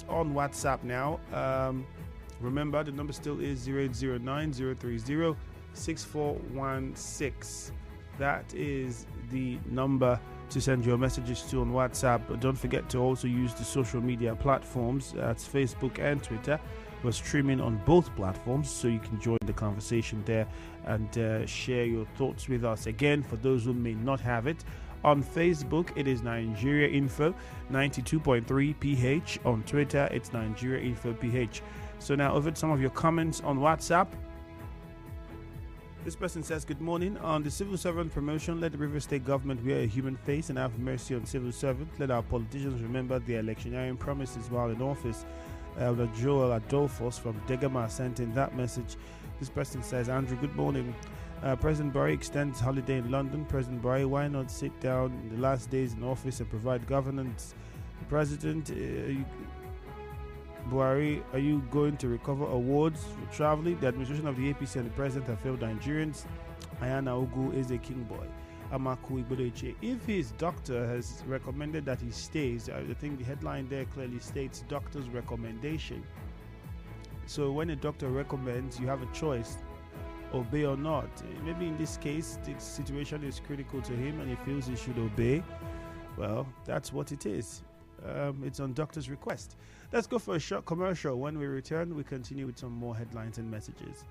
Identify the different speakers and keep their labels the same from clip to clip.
Speaker 1: on WhatsApp now. Remember, the number still is 0809 6416. That is the number to send your messages to on WhatsApp. But don't forget to also use the social media platforms. That's Facebook and Twitter. We're streaming on both platforms, so you can join the conversation there and share your thoughts with us. Again, for those who may not have it, on Facebook, it is Nigeria Info 92.3 PH. On Twitter, it's Nigeria Info PH. So now over to some of your comments on WhatsApp. This person says, good morning. On the civil servant promotion, let the River State government wear a human face and have mercy on civil servants. Let our politicians remember their electioneering promises while in office. Elder Joel Adolphus from Degama sent in that message. This person says, Andrew, good morning. President Barry extends holiday in London. President Barry, why not sit down in the last days in office and provide governance? President Buhari, are you going to recover awards for traveling? The administration of the APC and the president have failed Nigerians. Ayana Ogu is a king boy. Amaku Ibodeche. If his doctor has recommended that he stays, I think the headline there clearly states doctor's recommendation. So when a doctor recommends, you have a choice, obey or not. Maybe in this case, the situation is critical to him and he feels he should obey. Well, that's what it is. It's on doctor's request. Let's go for a short commercial. When we return, we continue with some more headlines and messages.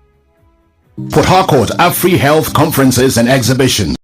Speaker 2: Port Harcourt have free health conferences and exhibitions.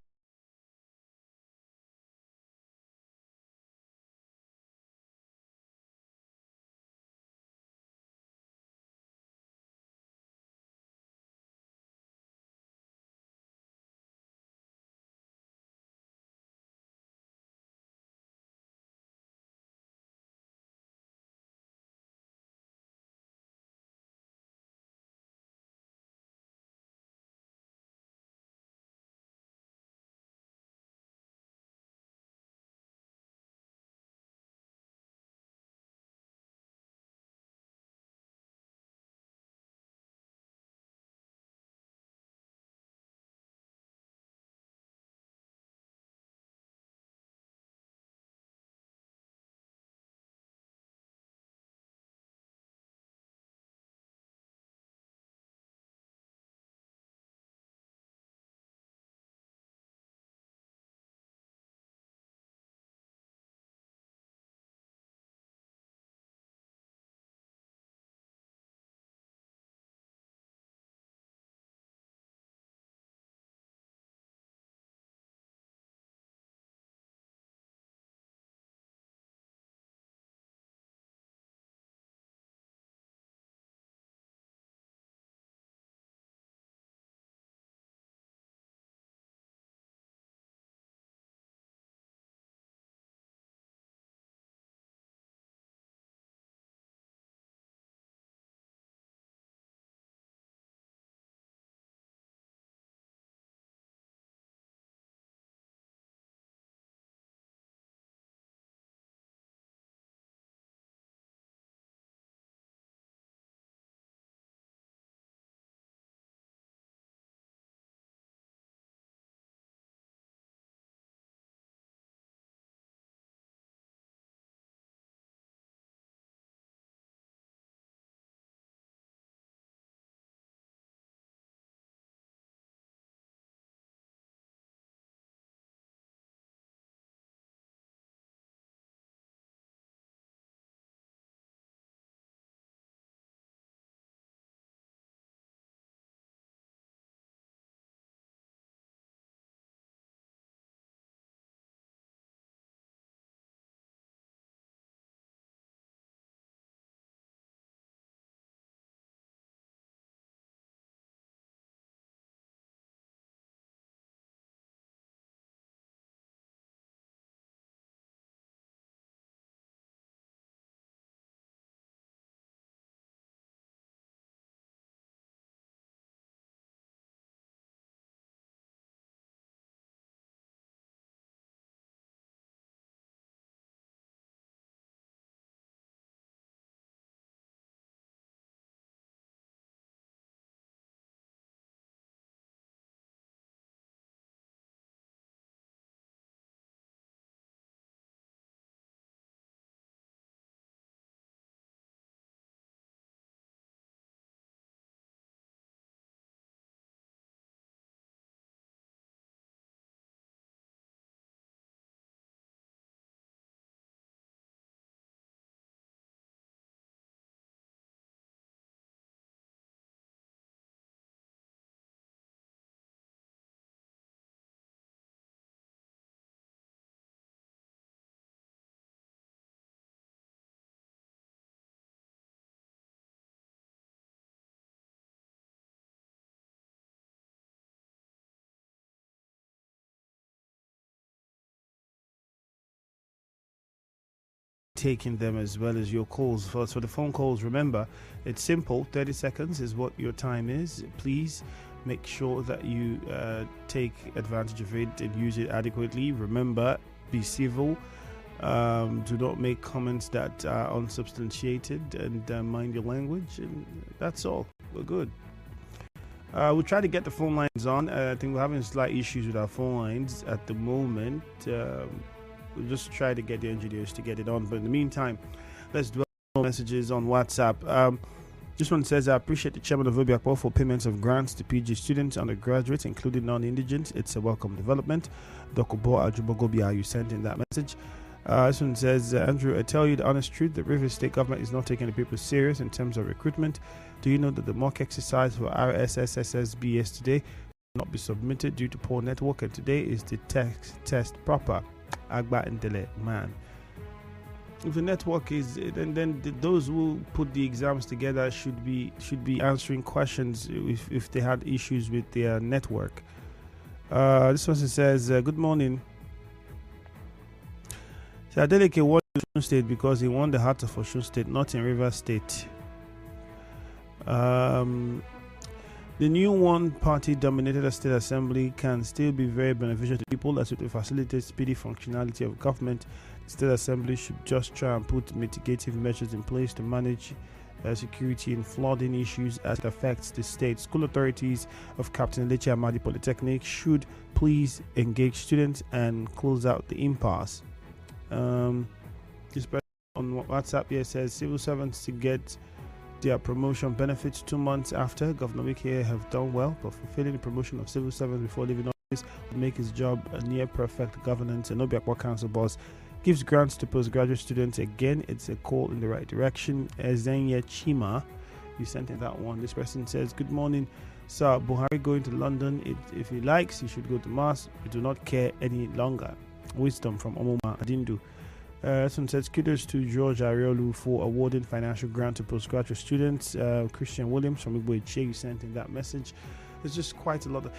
Speaker 1: taking them as well as your calls. For the phone calls, remember, it's simple. 30 seconds is what your time is. Please make sure that you take advantage of it and use it adequately. Remember, be civil. Do not make comments that are unsubstantiated, and mind your language. And that's all. We're good. We'll try to get the phone lines on. I think we're having slight issues with our phone lines at the moment. We'll just try to get the engineers to get it on. But in the meantime, let's do messages on WhatsApp. This one says, I appreciate the chairman of Obiakpo for payments of grants to PG students, undergraduates, including non-indigents. It's a welcome development. Dokubo Ajubogobia, you sent in that message. This one says, Andrew, I tell you the honest truth, the Rivers State government is not taking the people serious in terms of recruitment. Do you know that the mock exercise for RSSSB yesterday will not be submitted due to poor network, and today is the test proper? Agba and Dele, man. If the network is, then those who put the exams together should be answering questions if they had issues with their network. This person says, good morning. So Adeleke won Osun State because he won the heart of Osun State, not in Rivers State. The new one-party dominated state assembly can still be very beneficial to people as it will facilitate speedy functionality of government. The state assembly should just try and put mitigative measures in place to manage security and flooding issues as it affects the state. School authorities of Captain Leche Amadi Polytechnic should please engage students and close out the impasse. This person on WhatsApp here says civil servants to get their promotion benefits 2 months after. Governor Wike have done well, but fulfilling the promotion of civil servants before leaving office would make his job a near perfect governance. And Obiakpo Council boss gives grants to postgraduate students. Again, it's a call in the right direction. Ezenya Chima, you sent in that one. This person says, good morning, sir. Buhari going to London. If he likes, he should go to Mass. We do not care any longer. Wisdom from Omoma Adindu. Someone says, kudos to George Ariolu for awarding financial grant to postgraduate students. Christian Williams from Igbo Iche, you sent in that message. There's just quite a lot of.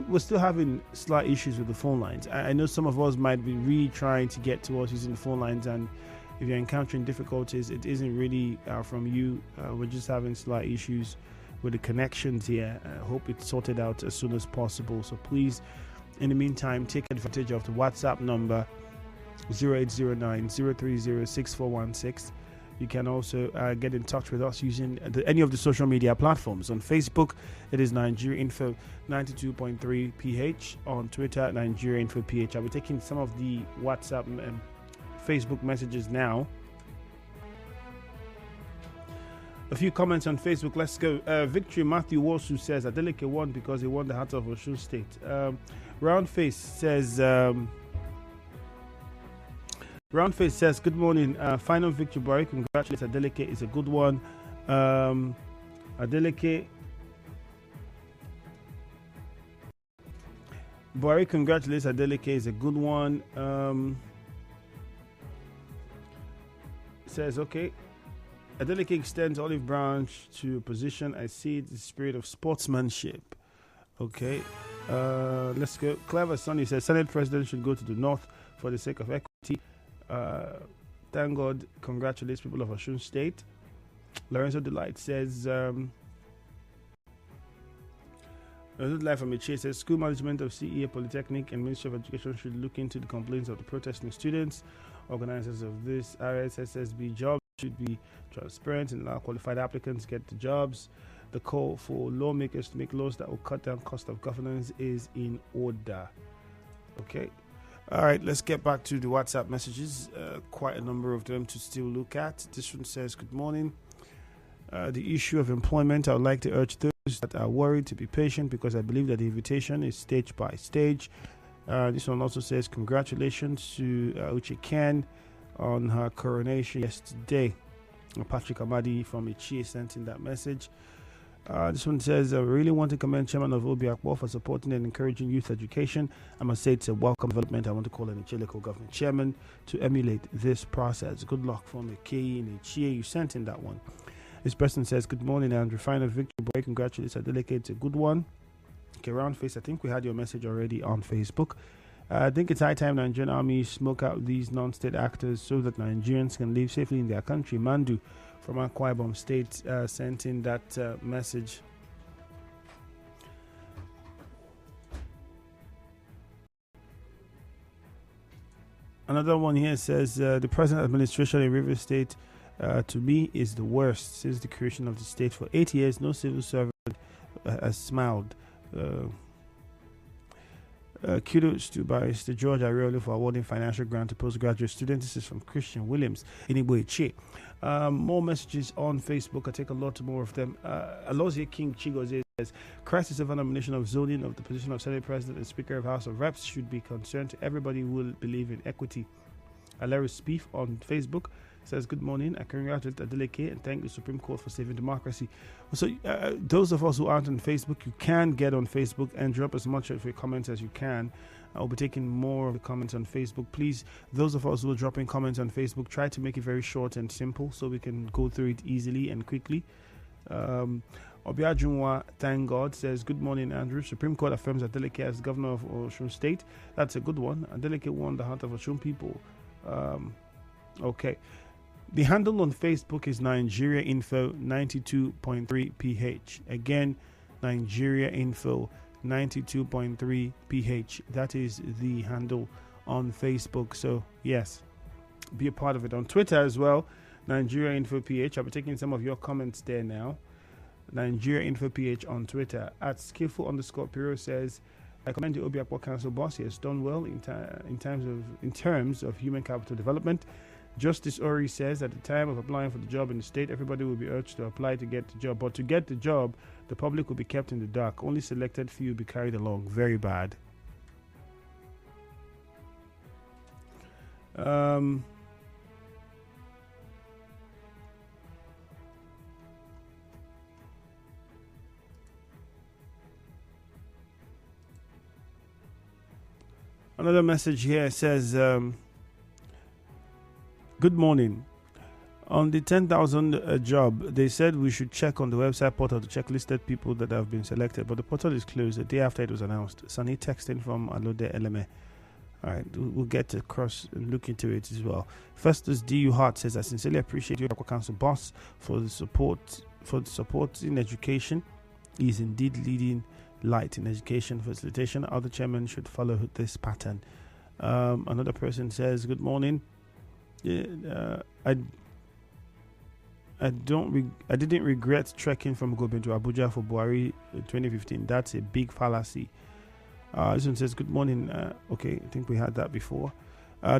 Speaker 1: We're still having slight issues with the phone lines. I know some of us might be really trying to get to us using the phone lines, and if you're encountering difficulties, it isn't really from you. We're just having slight issues with the connections here. I hope it's sorted out as soon as possible. So please, in the meantime, take advantage of the WhatsApp number 0809 030 6416. You can also get in touch with us using any of the social media platforms. On Facebook, it is Nigeria Info 92.3 PH. On Twitter, Nigeria Info PH. I'll be taking some of the WhatsApp and Facebook messages now. A few comments on Facebook. Let's go. Victory Matthew Wosu says Adeleke won because he won the heart of Osun State. Roundface says, good morning. Final victory, Buhari. Congratulations, Adeleke. It's a good one. Adeleke. Buhari, congratulations, Adeleke. Is a good one. Says, okay. Adeleke extends olive branch to position. I see the spirit of sportsmanship. Okay. Let's go. Clever Sonny says, Senate President should go to the north for the sake of equity. Thank God, congratulates people of Osun State. Lorenzo Delight says, Life from Iche says, school management of CEA Polytechnic and Ministry of Education should look into the complaints of the protesting students. Organizers of this RSSSB job should be transparent and allow qualified applicants get the jobs. The call for lawmakers to make laws that will cut down cost of governance is in order. Okay. All right, let's get back to the WhatsApp messages. Quite a number of them to still look at. This one says, good morning. The issue of employment, I would like to urge those that are worried to be patient because I believe that the invitation is stage by stage. This one also says, congratulations to Uche Ken on her coronation yesterday. Patrick Amadi from Ichi sent in that message. This one says, I really want to commend Chairman of Obiakpo for supporting and encouraging youth education. I must say it's a welcome development. I want to call an Ichi local government chairman to emulate this process. Good luck from Ikei and Ichi. You sent in that one. This person says, good morning, Andrew. Final victory boy. Congratulations, Adeleke. It's a good one. Okay, Roundface, I think we had your message already on Facebook. I think it's high time Nigerian army smoke out these non-state actors so that Nigerians can live safely in their country. Mandu from Akwa Ibom State sent in that message. Another one here says the present administration in Rivers State to me is the worst since the creation of the state. For 8 years, no civil servant has smiled. Kudos to Barrister George Ariolo for awarding financial grant to postgraduate students. This is from Christian Williams in Igboeche. More messages on Facebook. I take a lot more of them. Alozie King Chigoze says, crisis over nomination of zoning of the position of Senate President and Speaker of House of Reps should be concerned to everybody who will believe in equity. Alaris Spieth on Facebook says, good morning. I congratulate Adeleke and thank the Supreme Court for saving democracy. So those of us who aren't on Facebook, you can get on Facebook and drop as much of your comments as you can. I'll be taking more of the comments on Facebook. Please, those of us who are dropping comments on Facebook, try to make it very short and simple so we can go through it easily and quickly. Obiajunwa, thank God, says, good morning, Andrew. Supreme Court affirms Adeleke as governor of Osun State. That's a good one. Adeleke won the heart of Osun people. Okay. The handle on Facebook is Nigeria Info 92.3 PH. Again, Nigeria Info 92.3 PH. That is the handle on Facebook. So, yes, be a part of it. On Twitter as well, Nigeria Info PH. I'll be taking some of your comments there now. Nigeria Info PH on Twitter. At skillful_Piro says, I commend the Obiakpo Council boss. He has done well in terms of human capital development. Justice Ori says, at the time of applying for the job in the state, everybody will be urged to apply to get the job. But to get the job, the public will be kept in the dark. Only selected few will be carried along. Very bad. Another message here says, good morning. On the 10,000 job, they said we should check on the website portal to check listed people that have been selected, but the portal is closed the day after it was announced. Sunny texting from Alode Eleme. All right, we'll get to cross and look into it as well. Festus D.U. Hart says, I sincerely appreciate your council boss for the support in education. He is indeed leading light in education facilitation. Other chairmen should follow this pattern. Another person says, good morning. I didn't regret trekking from Gobe to Abuja for Buhari 2015. That's a big fallacy. This one says, good morning. Okay, I think we had that before.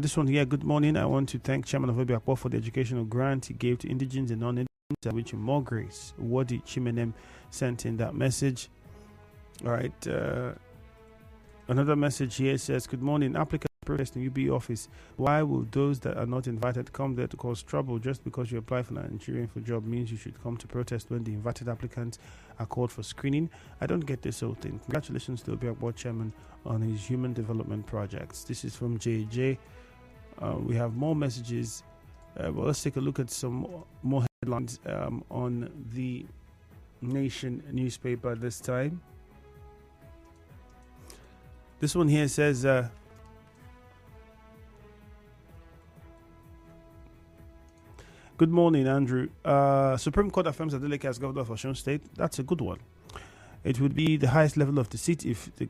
Speaker 1: This one here, good morning. I want to thank Chairman of Obiakpo for the educational grant he gave to indigents and non-indigents. I wish him more grace. Wadi Chimenem sent in that message. All right. Another message here says, good morning. Applicant protest in UB office. Why will those that are not invited come there to cause trouble? Just because you apply for Nigerian for job means you should come to protest when the invited applicants are called for screening? I don't get this whole thing. Congratulations to Obiakpo chairman on his human development projects. This is from JJ. We have more messages. But let's take a look at some more headlines on the Nation newspaper this time. This one here says, good morning, Andrew. Supreme Court affirms Adeleke as governor of Osun State. That's a good one. It would be the highest level of the seat if the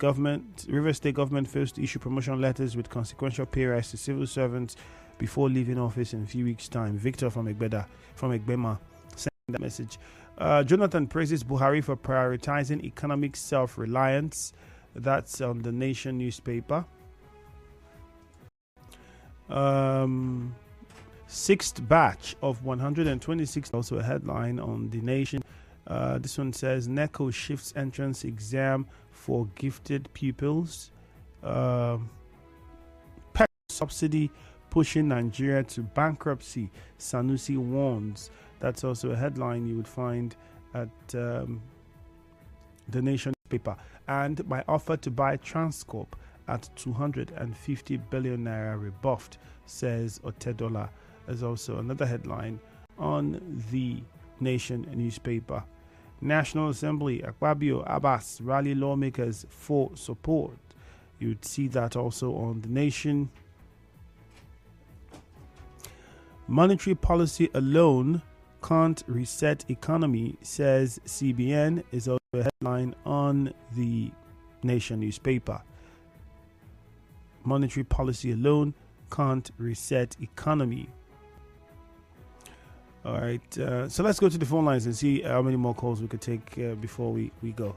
Speaker 1: Rivers State government fails to issue promotion letters with consequential pay rise to civil servants before leaving office in a few weeks' time. Victor from Egbema sent that message. Jonathan praises Buhari for prioritizing economic self-reliance. That's on the Nation newspaper. Sixth batch of 126, also a headline on the Nation. This one says NECO shifts entrance exam for gifted pupils. Pet subsidy pushing Nigeria to bankruptcy, Sanusi warns. That's also a headline you would find at the Nation paper. And my offer to buy Transcorp at 250 billion naira rebuffed, says Otedola. There's also another headline on the Nation newspaper. National Assembly, Akpabio Abbas rally lawmakers for support. You'd see that also on The Nation. Monetary policy alone can't reset economy, says CBN, is also a headline on The Nation newspaper. Monetary policy alone can't reset economy. All right, so let's go to the phone lines and see how many more calls we could take before we go.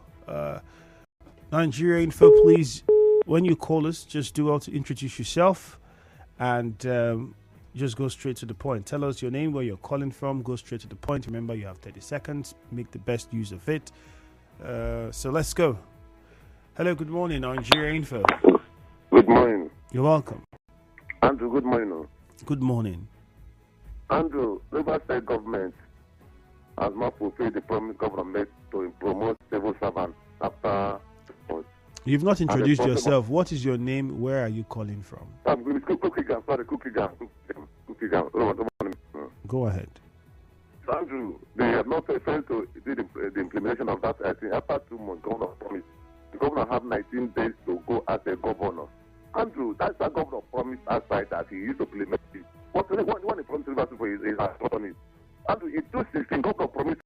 Speaker 1: Nigeria Info, please, when you call us, just do well to introduce yourself and just go straight to the point. Tell us your name, where you're calling from, go straight to the point. Remember, you have 30 seconds. Make the best use of it. So let's go. Hello, good morning, Nigeria Info.
Speaker 3: Good morning.
Speaker 1: You're welcome.
Speaker 3: Andrew, good morning.
Speaker 1: Good morning.
Speaker 3: Andrew, River State government has not fulfilled the promise government to promote civil servants after.
Speaker 1: You've not introduced yourself. What is your name? Where are you calling from? Go ahead.
Speaker 3: Andrew, they have not failed to do the implementation of that. I think after 2 months, governor promised. The governor have 19 days to go as a governor. Andrew, that's the governor promised outside that he used to implement it. What he promised Rivers people is on it. Andrew, in 2016, governor promised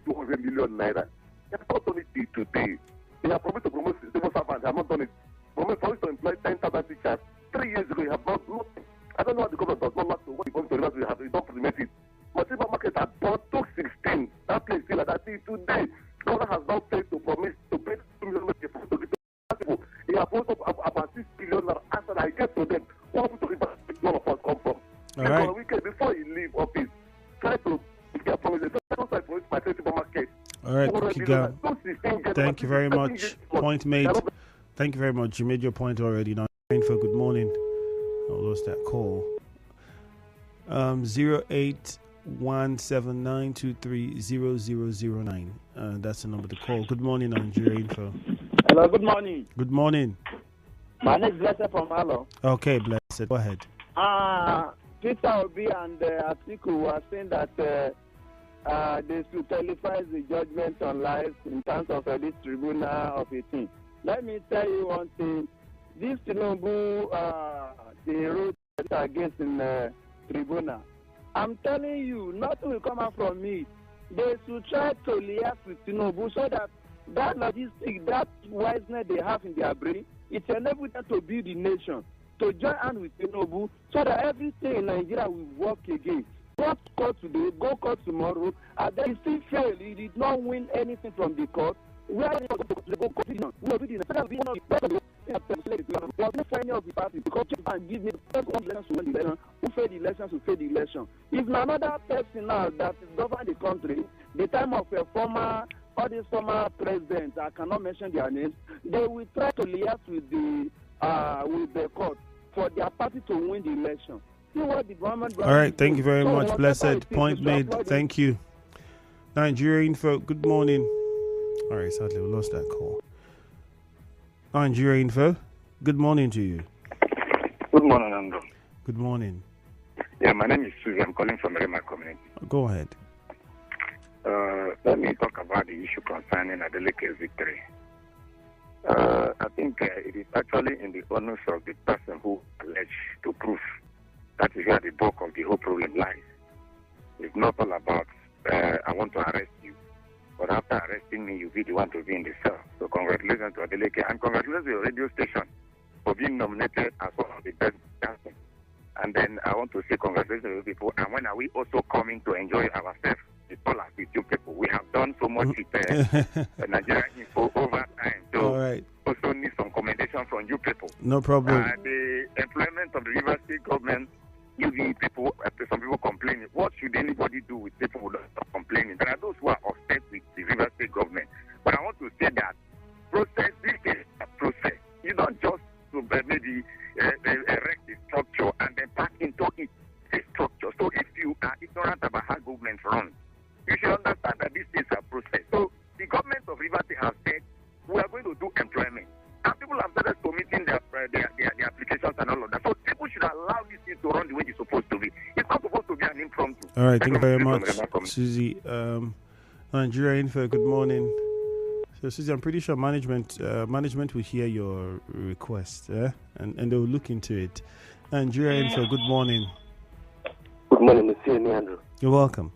Speaker 3: 200 million naira. He has not done it today. They have promised to promote civil servants. They have not done it. Promised to employ 10,000 teachers. 3 years ago, you have not. I don't know what the government does not like to. What the government does not have. They don't implement it. But River Market has bought 2016. That place still like that thing today. Governor has not failed to promise to pay 2 million to people. He has put up about 6 billion after I get to them. What to River none of us come from?
Speaker 1: All right.
Speaker 3: Before he leave office, try to get promises. Don't try to promise my River Market.
Speaker 1: All right, thank you very much. Point made. Thank you very much. You made your point already. Now, Info, good morning. I lost that call. 08179230009. That's the number to call. Good morning, Nigeria Info.
Speaker 4: Hello, good morning.
Speaker 1: Good morning.
Speaker 4: My name is Blessed from Harlow.
Speaker 1: Okay, Blessed. Go ahead.
Speaker 4: Peter Obi and Atiku were saying that they should televise the judgment on life in terms of this tribunal of 18. Let me tell you one thing. This Tinubu, they wrote against in tribunal. I'm telling you, nothing will come out from me. They should try to liaise with Tinubu so that logistic, that wiseness they have in their brain, it enables them to build the nation, to join hands with Tinubu so that everything in Nigeria will work again. Not court today, go court tomorrow, and then he still failed. He did not win anything from the court. Where are they going to go court? We will be the one of the best of the any of the parties because and give me the first one election to win the election, who failed the election to fail the election. If another person now that is governing the country, the time of a former presidents, I cannot mention their names, they will try to liaise with the court for their party to win the election. All
Speaker 1: right, thank you very much, Blessed. Point made. Thank you. Nigeria Info, good morning. All right, sadly, we lost that call. Nigeria Info, good morning to you.
Speaker 3: Good morning, Andrew.
Speaker 1: Good morning.
Speaker 3: Yeah, my name is Susie. I'm calling from Rema community.
Speaker 1: Go ahead.
Speaker 3: Let me talk about the issue concerning Adeleke's victory. I think it is actually in the onus of the person who alleged to prove. That is where the bulk of the whole problem lies. It's not all about, I want to arrest you. But after arresting me, you be the one to be in the cell. So congratulations to Adeleke. And congratulations to your radio station for being nominated as one of the best dancing. And then I want to say congratulations to you people. And when are we also coming to enjoy ourselves? It's all like with you people. We have done so much with Nigeria Info over time. So
Speaker 1: all right.
Speaker 3: Also need some commendation from you people.
Speaker 1: No problem.
Speaker 3: The employment of the River State government, using people, some people complaining. What should anybody do with people who don't stop complaining? There are those who are upset with the River State government. But I want to say that this is a process. You don't just maybe erect the structure and then pass into it a structure. So if you are ignorant about how government runs, you should understand that this is a process. So the government of River State has said, we are going to do employment. And people have started submitting their applications and all of that. So people should allow this thing to run the way it's supposed to be. It's not supposed to be an impromptu.
Speaker 1: All right, thank you very much, Susie. Nigeria Info, good morning. So, Susie, I'm pretty sure management will hear your request, and they'll look into it. Nigeria Info, good morning.
Speaker 5: Good morning, Monsieur Neandro.
Speaker 1: You're welcome.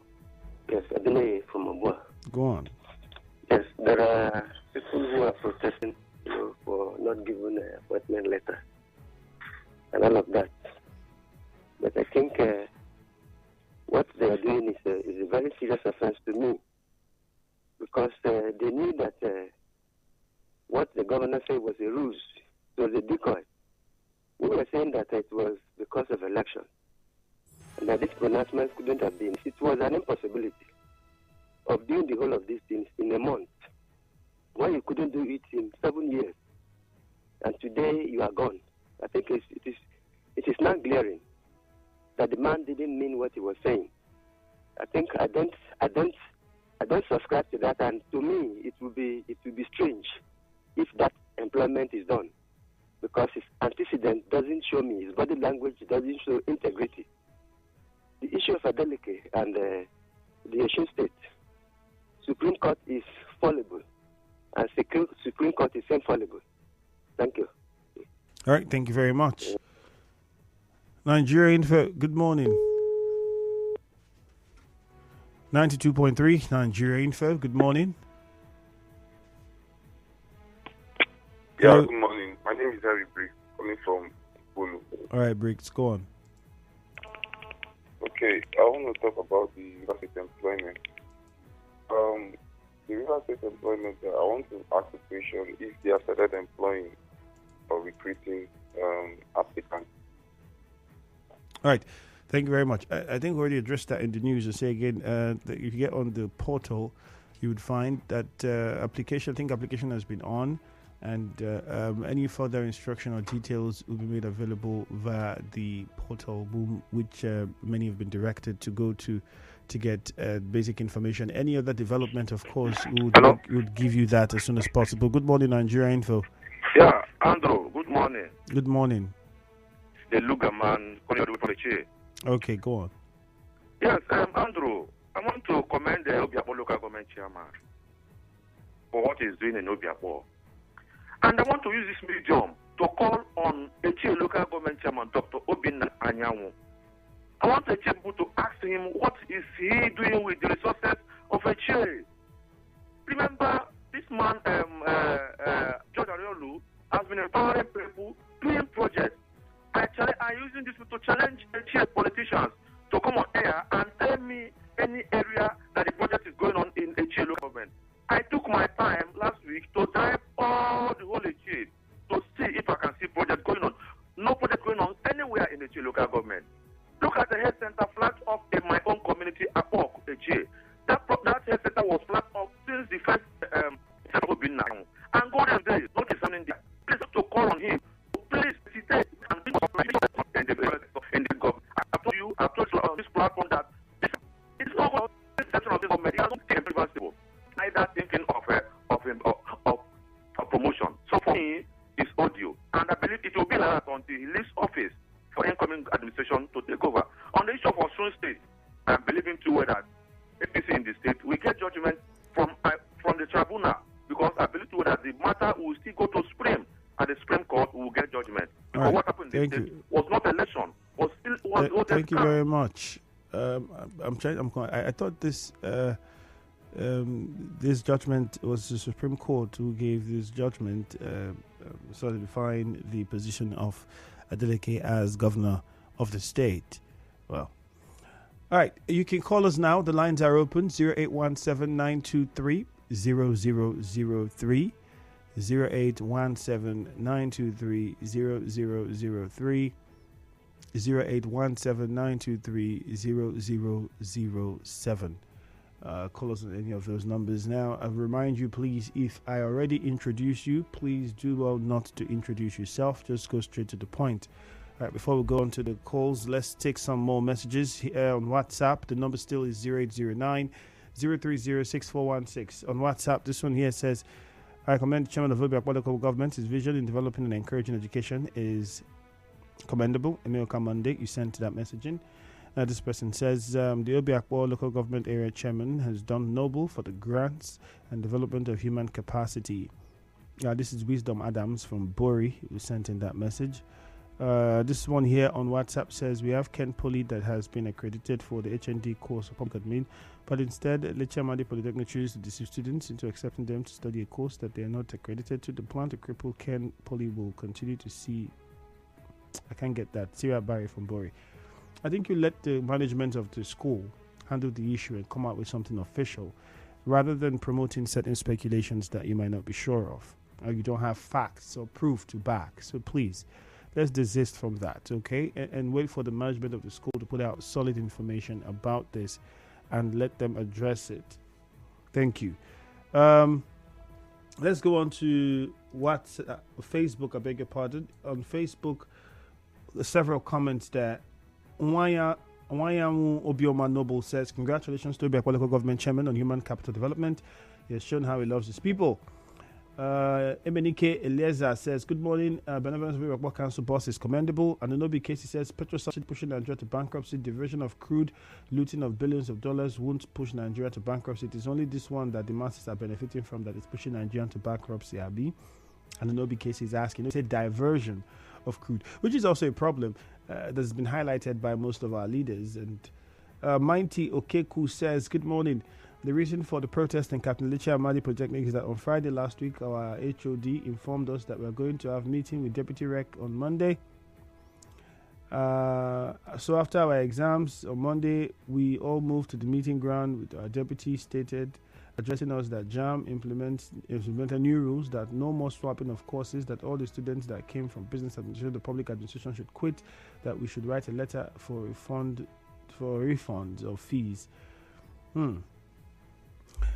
Speaker 5: Yes, Adelaide from Abua.
Speaker 1: Go on.
Speaker 5: Yes, there are people who are protesting for not giving an appointment letter and all of that. But I think what they are doing is a very serious offense to me, because they knew that what the governor said was a ruse, it was a decoy. We were saying that it was because of election, and that this pronouncement couldn't have been. It was an impossibility of doing the whole of these things in a month. Why you couldn't do it in 7 years, and today you are gone? I think it is now glaring that the man didn't mean what he was saying. I think I don't subscribe to that, and to me it will be strange if that employment is done, because his antecedent doesn't show me, his body language doesn't show integrity. The issue of Adeleke and the Osun State, Supreme Court is fallible, and Supreme Court is infallible. Thank you.
Speaker 1: All right, thank you very much. Nigeria Info, good morning. 92.3 Nigeria Info, good morning.
Speaker 6: Yeah,
Speaker 1: Hello.
Speaker 6: good morning. My name is Harry Brick, coming from Bolu.
Speaker 1: All right, Briggs, go on.
Speaker 6: Okay, I want to talk about the real estate employment. The real estate employment, I want to ask the question if they have started employing or recruiting applicants.
Speaker 1: All right. Thank you very much. I think we already addressed that in the news. I say again, that if you get on the portal, you would find that application has been on, and any further instruction or details will be made available via the portal, which many have been directed to go to get basic information. Any other development, of course, we would give you that as soon as possible. Good morning, Nigeria Info.
Speaker 7: Yeah, Andrew, good morning.
Speaker 1: Good morning.
Speaker 7: The Lugaman, calling you from the chair.
Speaker 1: Okay, go on.
Speaker 7: Yes, Andrew, I want to commend the Obiapo local government chairman for what he's doing in Obiapo. And I want to use this medium to call on Echie local government chairman, Dr. Obinna Anyanwu. I want Echie people to ask him what is he doing with the resources of Echie. Remember, this man, George Ariolu, has been empowering people, doing projects. I'm using this to challenge Echie politicians to come on air and tell me any area that the project is going on in Echie local government. I took my time last week to dive all the whole Echie to see if I can see projects going on. No project going on anywhere in Echie local government. Look at the health center flagged off in my own community, Apok, Echie. That health center was flagged off since the first been now. And God has done it, not examining that. Please to call on him. Please hesitate and be in the government. I told you on this platform that it's not about the section of the government. It doesn't take a responsible. Neither thinking of promotion. So for me, it's audio. And I believe it will be like that until he leaves office for incoming administration to take over. On the issue of Osun State, I'm believing too well that APC in the state will get judgment from the tribunal, because I believe too well that the matter will still go to Supreme, and the Supreme Court will get judgment. Because
Speaker 1: right.
Speaker 7: what happened in the state was not election, was still was
Speaker 1: Thank you very much. I thought this this judgment was the Supreme Court who gave this judgment, solidifying the position of Adeleke as governor of the state. Well, all right. You can call us now. The lines are open. 0817-923-0003. 0817-923-0003. 0817-923-0007. Call us on any of those numbers now. I remind you, please, if I already introduce you, please do well not to introduce yourself. Just go straight to the point. All right, before we go on to the calls, let's take some more messages here on WhatsApp. The number still is 0809-030-6416. On WhatsApp, this one here says, I commend the chairman of Obiakpo local government. His vision in developing and encouraging education is commendable. Emil Kamande, you sent that message in. This person says the Obiakpo local government area chairman has done noble for the grants and development of human capacity. This is Wisdom Adams from Bori who sent in that message. This one here on WhatsApp says we have Ken Poly that has been accredited for the HND course of public admin, but instead Lecce Amadi Polytechnic chooses to deceive students into accepting them to study a course that they are not accredited to. The plan to cripple Ken Poly will continue to see. I can't get that. Syria Barry from Bori. I think you let the management of the school handle the issue and come out with something official rather than promoting certain speculations that you might not be sure of or you don't have facts or proof to back. So please, let's desist from that, okay? And wait for the management of the school to put out solid information about this and let them address it. Thank you. Let's go on to Facebook, I beg your pardon. On Facebook, several comments there. Nwayamu Obioma Noble says, congratulations to Obiakpo Local Government Chairman on Human Capital Development. He has shown how he loves his people. Emenike Eliezer says, good morning. Benevolence of Obiakpo Council boss is commendable. And Anobi Casey says, petrol subsidy pushing Nigeria to bankruptcy. Diversion of crude, looting of billions of dollars won't push Nigeria to bankruptcy. It is only this one that the masses are benefiting from that is pushing Nigeria to bankruptcy, Abi. And Anobi Casey is asking, it's a diversion of crude, which is also a problem that's been highlighted by most of our leaders. And Mighty Okeku says, good morning. The reason for the protest in Captain Lecce Amadi Polytechnic is that on Friday last week, our HOD informed us that we're going to have a meeting with Deputy Rec on Monday. So after our exams on Monday, we all moved to the meeting ground with our deputy stated, addressing us that JAM implemented new rules that no more swapping of courses, that all the students that came from business administration to public administration should quit, that we should write a letter for refunds of fees.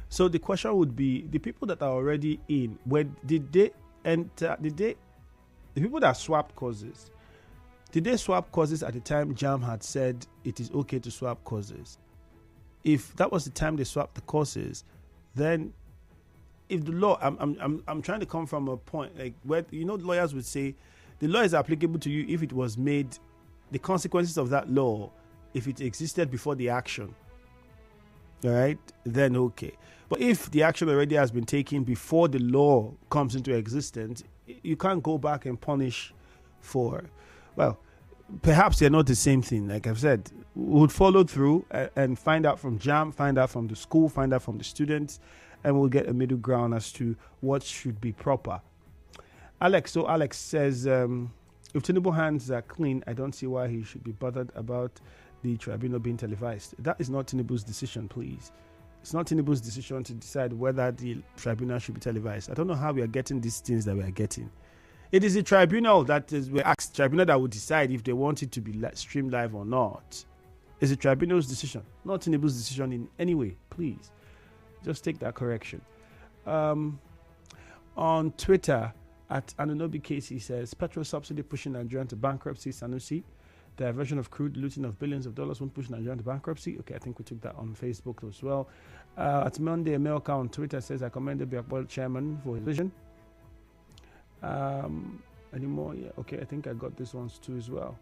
Speaker 1: So the question would be, the people that are already in, where did they enter? The people that swapped courses, did they swap courses at the time JAM had said it is okay to swap courses? If that was the time they swapped the courses, then if the law, I'm trying to come from a point like where lawyers would say the law is applicable to you if it was made, the consequences of that law, if it existed before the action. All right, then okay. But if the action already has been taken before the law comes into existence, you can't go back and punish for, well, perhaps they're not the same thing. Like I've said, we would follow through and find out from JAM, find out from the school, find out from the students, and we'll get a middle ground as to what should be proper. Alex says, if Tinubu hands are clean, I don't see why he should be bothered about the tribunal being televised. That is not Tinubu's decision, please. It's not Tinubu's decision to decide whether the tribunal should be televised. I don't know how we are getting these things that we are getting. It is the tribunal that is, we asked tribunal that will decide if they want it to be streamed live or not. It's the tribunal's decision, not Tinubu's decision in any way. Please, just take that correction. On Twitter, at Anunobi Casey says, petrol subsidy pushing Nigeria to bankruptcy. Sanusi, diversion of crude, looting of billions of dollars won't push Nigeria to bankruptcy. Okay, I think we took that on Facebook as well. At Monday, America on Twitter says, I commended the Obiakpo chairman for his vision. Anymore? Yeah, okay, I think I got this ones too as well.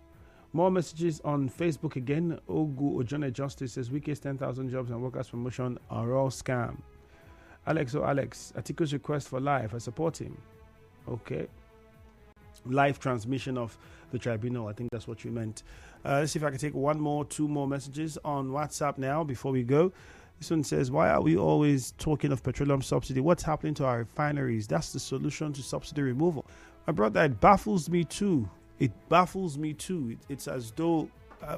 Speaker 1: More messages on Facebook again. Ogu Ojone Justice says, Wike's 10,000 jobs and workers promotion are all scam. Alex, Atiku's request for live, I support him. Okay. Live transmission of the tribunal, I think that's what you meant. Let's see if I can take two more messages on WhatsApp now before we go. This one says, why are we always talking of petroleum subsidy? What's happening to our refineries? That's the solution to subsidy removal. My brother, it baffles me too. It's as though,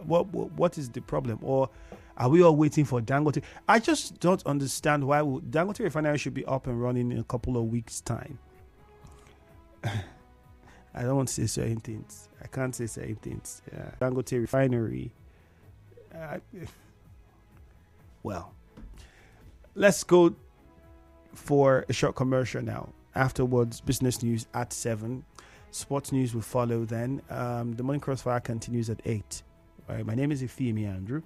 Speaker 1: what is the problem? Or are we all waiting for Dangote? I just don't understand why Dangote refinery should be up and running in a couple of weeks' time. I don't want to say certain things. I can't say certain things. Yeah. Dangote refinery. Well, let's go for a short commercial now. Afterwards, business news at 7. Sports news will follow then. The Morning Crossfire continues at 8. All right, my name is Ifeimi Andrew.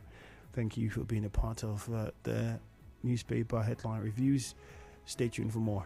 Speaker 1: Thank you for being a part of the newspaper headline reviews. Stay tuned for more.